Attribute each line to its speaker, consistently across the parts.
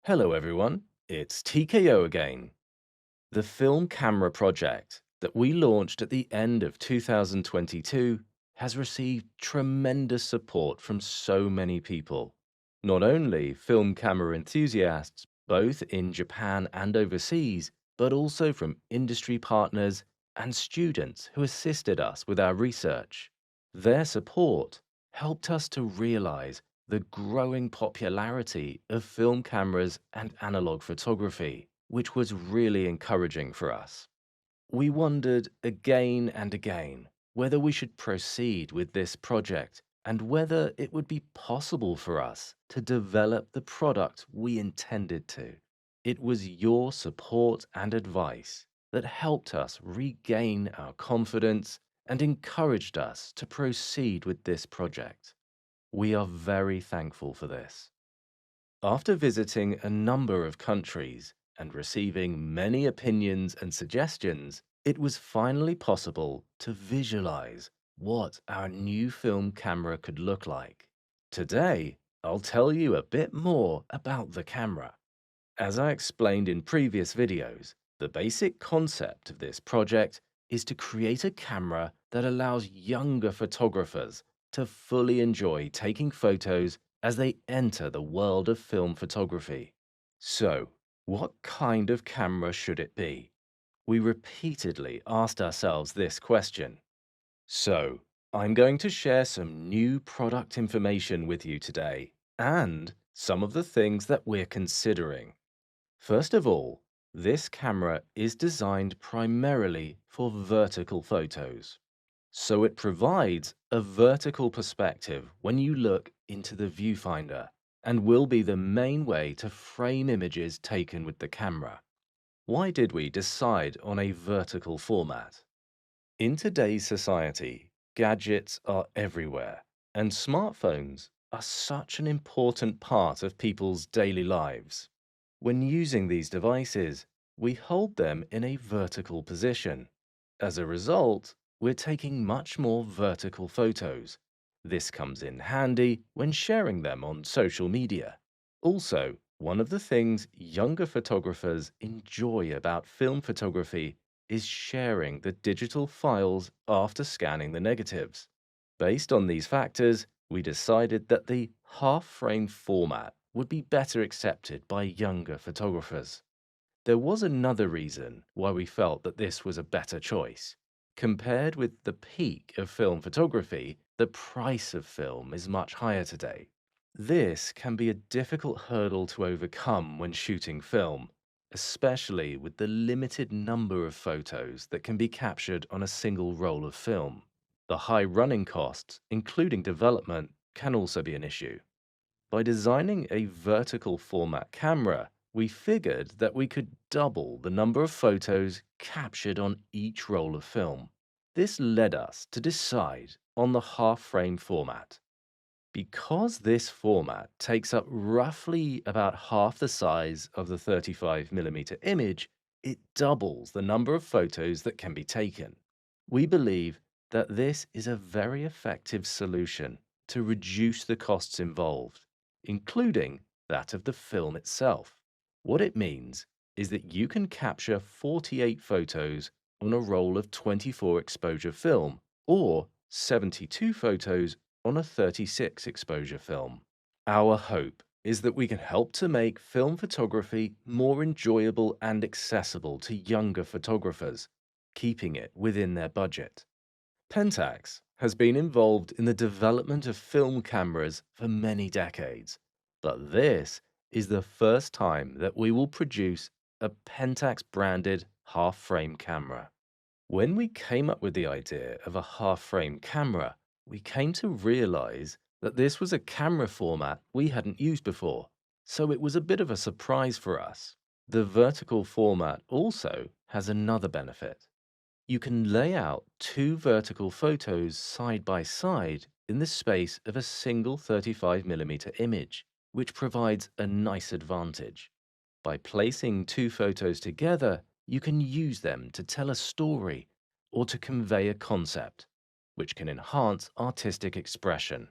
Speaker 1: Hello everyone, it's TKO again. The film camera project that we launched at the end of 2022 has received tremendous support from so many people. Not only film camera enthusiasts, both in Japan and overseas, but also from industry partners and students who assisted us with our research. Their support helped us to realize the growing popularity of film cameras and analog photography, which was really encouraging for us. We wondered again and again whether we should proceed with this project and whether it would be possible for us to develop the product we intended to. It was your support and advice that helped us regain our confidence and encouraged us to proceed with this project. We are very thankful for this. After visiting a number of countries and receiving many opinions and suggestions, it was finally possible to visualize what our new film camera could look like. Today, I'll tell you a bit more about the camera. As I explained in previous videos, the basic concept of this project is to create a camera that allows younger photographers to fully enjoy taking photos as they enter the world of film photography. So, what kind of camera should it be? We repeatedly asked ourselves this question. So, I'm going to share some new product information with you today and some of the things that we're considering. First of all, this camera is designed primarily for vertical photos. So it provides a vertical perspective when you look into the viewfinder and will be the main way to frame images taken with the camera. Why did we decide on a vertical format? In today's society, gadgets are everywhere, and smartphones are such an important part of people's daily lives. When using these devices, we hold them in a vertical position. As a result, we're taking much more vertical photos. This comes in handy when sharing them on social media. Also, one of the things younger photographers enjoy about film photography is sharing the digital files after scanning the negatives. Based on these factors, we decided that the half-frame format would be better accepted by younger photographers. There was another reason why we felt that this was a better choice. Compared with the peak of film photography, the price of film is much higher today. This can be a difficult hurdle to overcome when shooting film, especially with the limited number of photos that can be captured on a single roll of film. The high running costs, including development, can also be an issue. By designing a vertical format camera, we figured that we could double the number of photos captured on each roll of film. This led us to decide on the half-frame format. Because this format takes up roughly about half the size of the 35mm image, it doubles the number of photos that can be taken. We believe that this is a very effective solution to reduce the costs involved, including that of the film itself. What it means is that you can capture 48 photos on a roll of 24 exposure film or 72 photos on a 36 exposure film. Our hope is that we can help to make film photography more enjoyable and accessible to younger photographers, keeping it within their budget. Pentax has been involved in the development of film cameras for many decades, but this is the first time that we will produce a Pentax branded half frame camera. When we came up with the idea of a half-frame camera, we came to realize that this was a camera format we hadn't used before, so it was a bit of a surprise for us. The vertical format also has another benefit. You can lay out two vertical photos side by side in the space of a single 35mm image, which provides a nice advantage. By placing two photos together, you can use them to tell a story or to convey a concept, which can enhance artistic expression.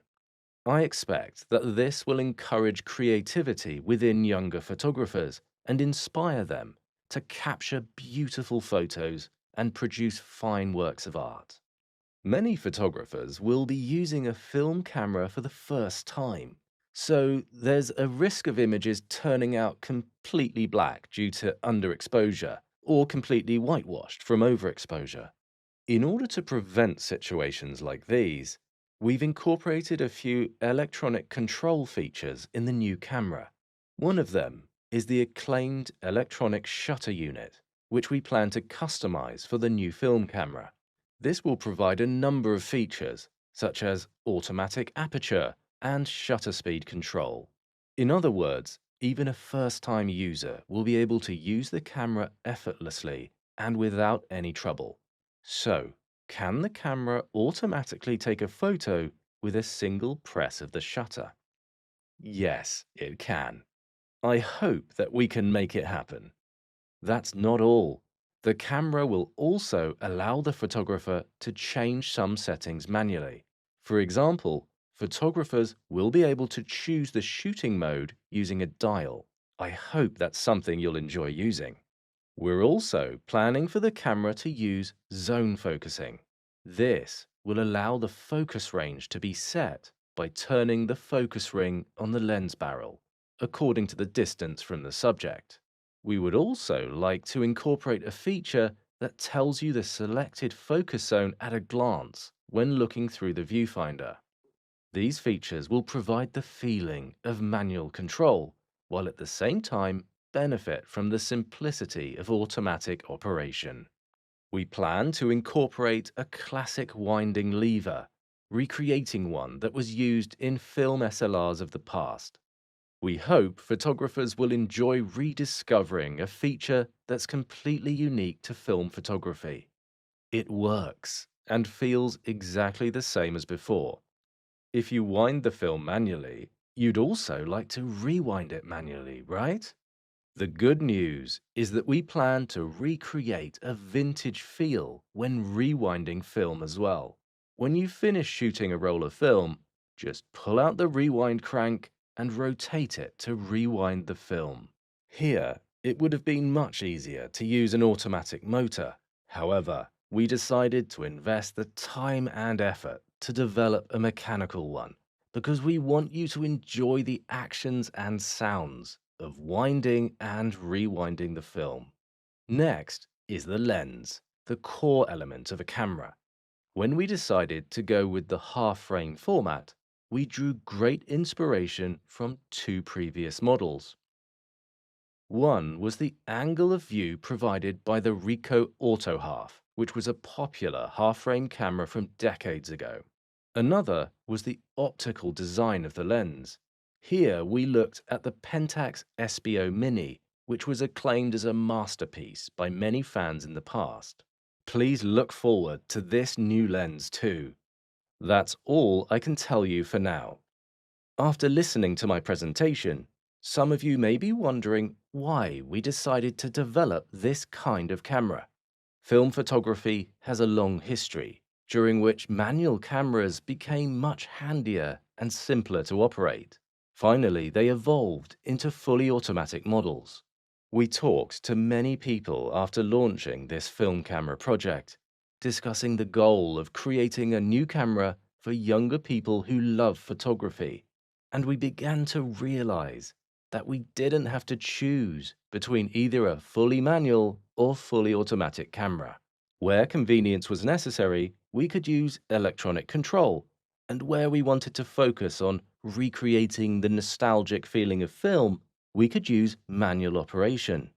Speaker 1: I expect that this will encourage creativity within younger photographers and inspire them to capture beautiful photos and produce fine works of art. Many photographers will be using a film camera for the first time, so there's a risk of images turning out completely black due to underexposure or completely whitewashed from overexposure. In order to prevent situations like these, we've incorporated a few electronic control features in the new camera. One of them is the acclaimed electronic shutter unit, which we plan to customize for the new film camera. This will provide a number of features, such as automatic aperture and shutter speed control. In other words, even a first-time user will be able to use the camera effortlessly and without any trouble. So, can the camera automatically take a photo with a single press of the shutter? Yes, it can. I hope that we can make it happen. That's not all. The camera will also allow the photographer to change some settings manually. For example, photographers will be able to choose the shooting mode using a dial. I hope that's something you'll enjoy using. We're also planning for the camera to use zone focusing. This will allow the focus range to be set by turning the focus ring on the lens barrel according to the distance from the subject. We would also like to incorporate a feature that tells you the selected focus zone at a glance when looking through the viewfinder. These features will provide the feeling of manual control, while at the same time benefit from the simplicity of automatic operation. We plan to incorporate a classic winding lever, recreating one that was used in film SLRs of the past. We hope photographers will enjoy rediscovering a feature that's completely unique to film photography. It works and feels exactly the same as before. If you wind the film manually, you'd also like to rewind it manually, right? The good news is that we plan to recreate a vintage feel when rewinding film as well. When you finish shooting a roll of film, just pull out the rewind crank and rotate it to rewind the film. Here, it would have been much easier to use an automatic motor. However, we decided to invest the time and effort to develop a mechanical one because we want you to enjoy the actions and sounds of winding and rewinding the film. Next is the lens, the core element of a camera. When we decided to go with the half-frame format, we drew great inspiration from two previous models. One was the angle of view provided by the RICOH Auto Half, which was a popular half-frame camera from decades ago. Another was the optical design of the lens. Here we looked at the PENTAX Espio Mini, which was acclaimed as a masterpiece by many fans in the past. Please look forward to this new lens too. That's all I can tell you for now. After listening to my presentation, some of you may be wondering why we decided to develop this kind of camera. Film photography has a long history, during which manual cameras became much handier and simpler to operate. Finally, they evolved into fully automatic models. We talked to many people after launching this film camera project, discussing the goal of creating a new camera for younger people who love photography. And we began to realize that we didn't have to choose between either a fully manual or fully automatic camera. Where convenience was necessary, we could use electronic control, and where we wanted to focus on recreating the nostalgic feeling of film, we could use manual operation.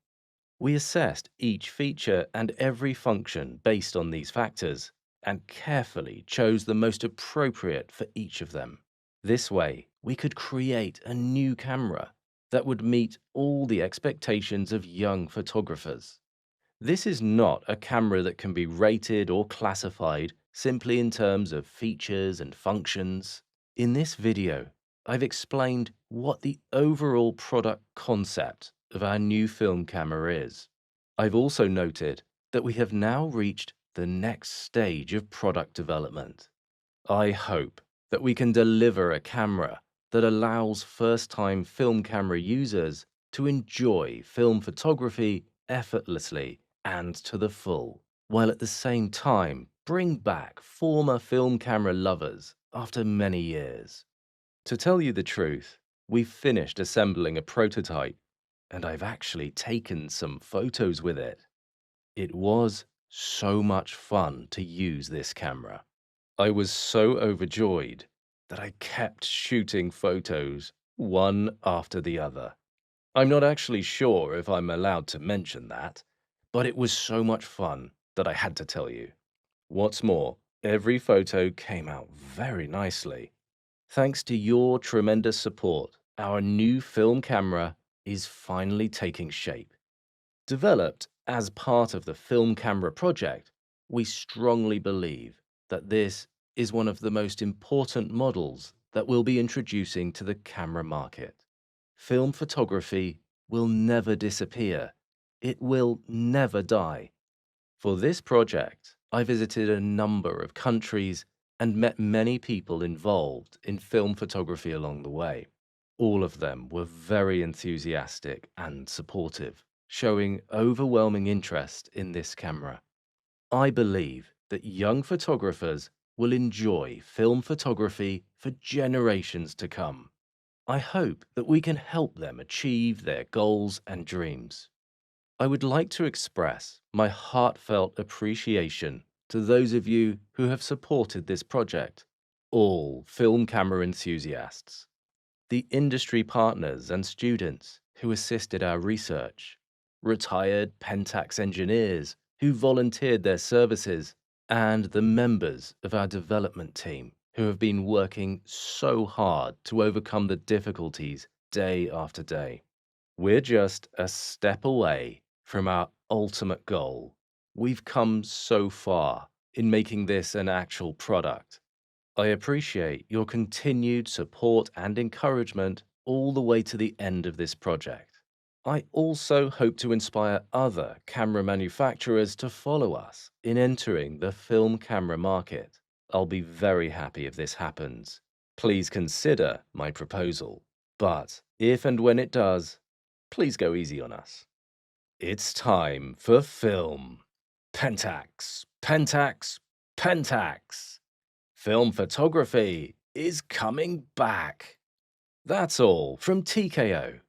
Speaker 1: We assessed each feature and every function based on these factors, and carefully chose the most appropriate for each of them. This way, we could create a new camera that would meet all the expectations of young photographers. This is not a camera that can be rated or classified simply in terms of features and functions. In this video, I've explained what the overall product concept of our new film camera is. I've also noted that we have now reached the next stage of product development. I hope that we can deliver a camera that allows first-time film camera users to enjoy film photography effortlessly and to the full, while at the same time bring back former film camera lovers after many years. To tell you the truth, we've finished assembling a prototype, and I've actually taken some photos with it. It was so much fun to use this camera. I was so overjoyed that I kept shooting photos one after the other. I'm not actually sure if I'm allowed to mention that, but it was so much fun that I had to tell you. What's more, every photo came out very nicely. Thanks to your tremendous support, our new film camera is finally taking shape. Developed as part of the film camera project, we strongly believe that this is one of the most important models that we'll be introducing to the camera market. Film photography will never disappear. It will never die. For this project, I visited a number of countries and met many people involved in film photography along the way. All of them were very enthusiastic and supportive, showing overwhelming interest in this camera. I believe that young photographers will enjoy film photography for generations to come. I hope that we can help them achieve their goals and dreams. I would like to express my heartfelt appreciation to those of you who have supported this project, all film camera enthusiasts, the industry partners and students who assisted our research, retired PENTAX engineers who volunteered their services, and the members of our development team who have been working so hard to overcome the difficulties day after day. We're just a step away from our ultimate goal. We've come so far in making this an actual product. I appreciate your continued support and encouragement all the way to the end of this project. I also hope to inspire other camera manufacturers to follow us in entering the film camera market. I'll be very happy if this happens. Please consider my proposal. But if and when it does, please go easy on us. It's time for film. Pentax, Pentax, Pentax. Film photography is coming back. That's all from TKO.